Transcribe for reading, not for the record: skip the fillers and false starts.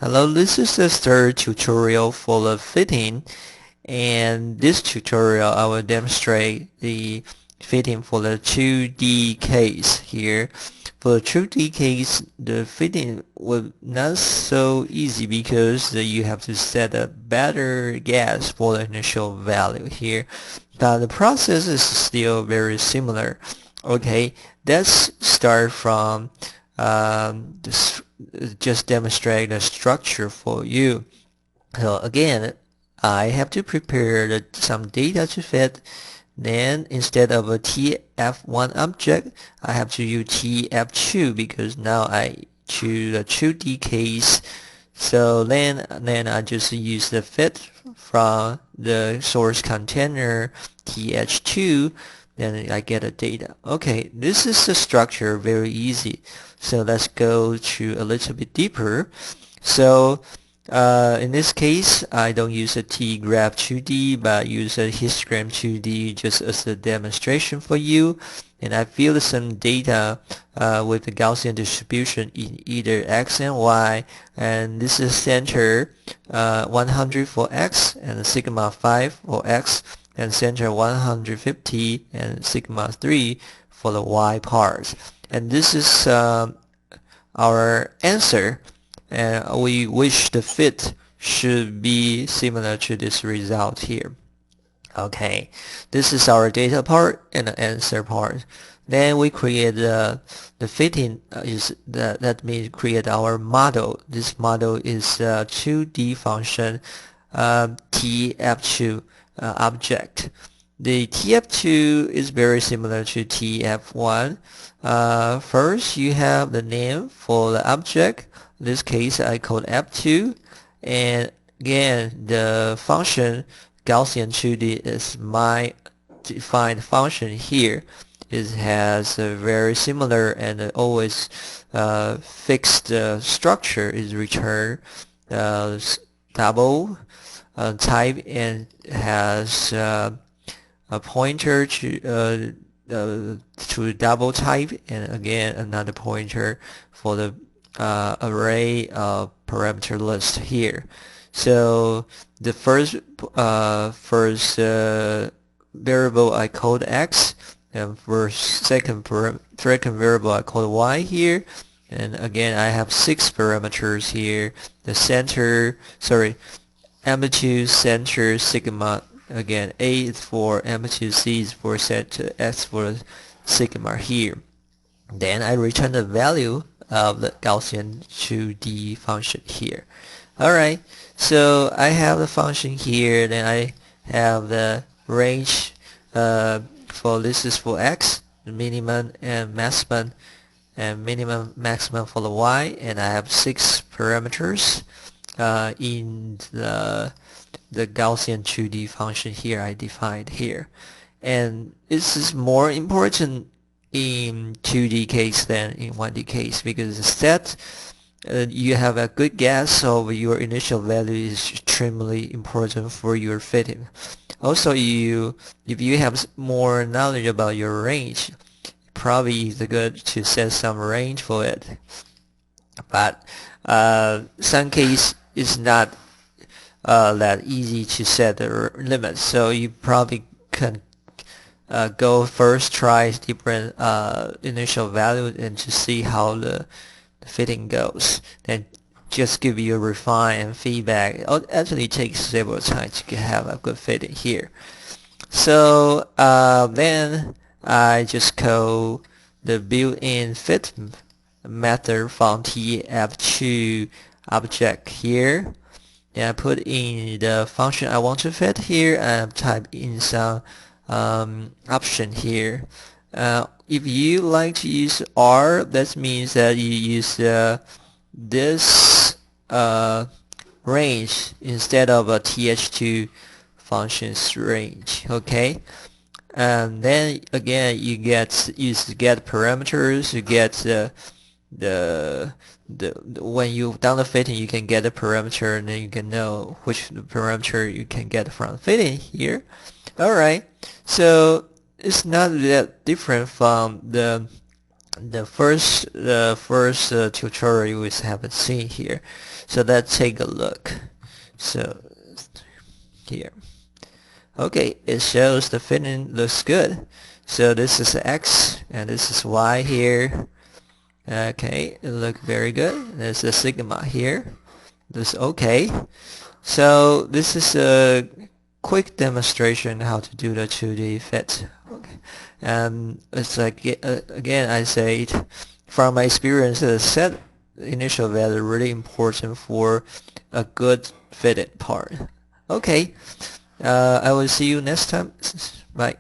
Hello, this is the third tutorial for the fitting, and this tutorial I will demonstrate the fitting for the 2D case here. For the 2D case, the fitting was not so easy because you have to set a better guess for the initial value here. But the process is still very similar. Okay, let's start from this, just demonstrate the structure for you. So again, I have to prepare some data to fit. Then instead of a TF1 object, I have to use TF2 because now I choose a 2D case. So then I just use the fit from the source container th2, then I get a data. Okay, this is the structure, very easy. So let's go to a little bit deeper. So in this case, I don't use a T-graph 2D, but use a histogram 2D just as a demonstration for you. And I fill some data with the Gaussian distribution in either X and Y. And this is center 100 for X and sigma 5 for X, and center 150 and sigma 3 for the Y part. And this is our answer, and we wish the fit should be similar to this result here. Okay, this is our data part and the answer part. Then we create the fitting that means create our model. This model is a 2D function TF2 object. The TF2 is very similar to TF1. First, you have the name for the object. In this case, I called F2. And again, the function Gaussian 2D is my defined function here. It has a very similar and always fixed structure. Is return double type and has a pointer to double type, and again another pointer for the array of parameter list here. So the first variable I called x, and for second variable I called y here. And again, I have 6 parameters here. The center, sorry, amplitude, center, sigma. Again, A is for amplitude, C is for center, S for sigma here. Then I return the value of the Gaussian 2D function here. Alright, so I have the function here, then I have the range for this is for x, the minimum and maximum, and minimum maximum for the y, and I have 6 parameters in the Gaussian 2D function here I defined here. And this is more important in 2D case than in 1D case because instead you have a good guess of your initial value is extremely important for your fitting. Also, if you have more knowledge about your range, probably it's good to set some range for it. But some case is not that easy to set the limit, so you probably can go first, try different initial value and to see how the fitting goes, then just give you a refine and feedback. It actually takes several times to have a good fitting here. So then I just call the built-in fit method from TF2 object here. And I put in the function I want to fit here and type in some option here. If you like to use R, that means that you use this range instead of a th2 function's range. Okay, and then again you use get parameters. You get the when you done the fitting, you can get a parameter, and then you can know which parameter you can get from fitting here. Alright, so it's not that different from the the first tutorial we haven't seen here. So let's take a look. So here, okay, it shows the fitting looks good. So this is X and this is Y here. Okay, it looks very good. There's a sigma here. This okay. So this is a quick demonstration how to do the 2D fit. Okay. It's like again I say it, from my experience, the set initial value really important for a good fitted part. Okay. I will see you next time. Bye.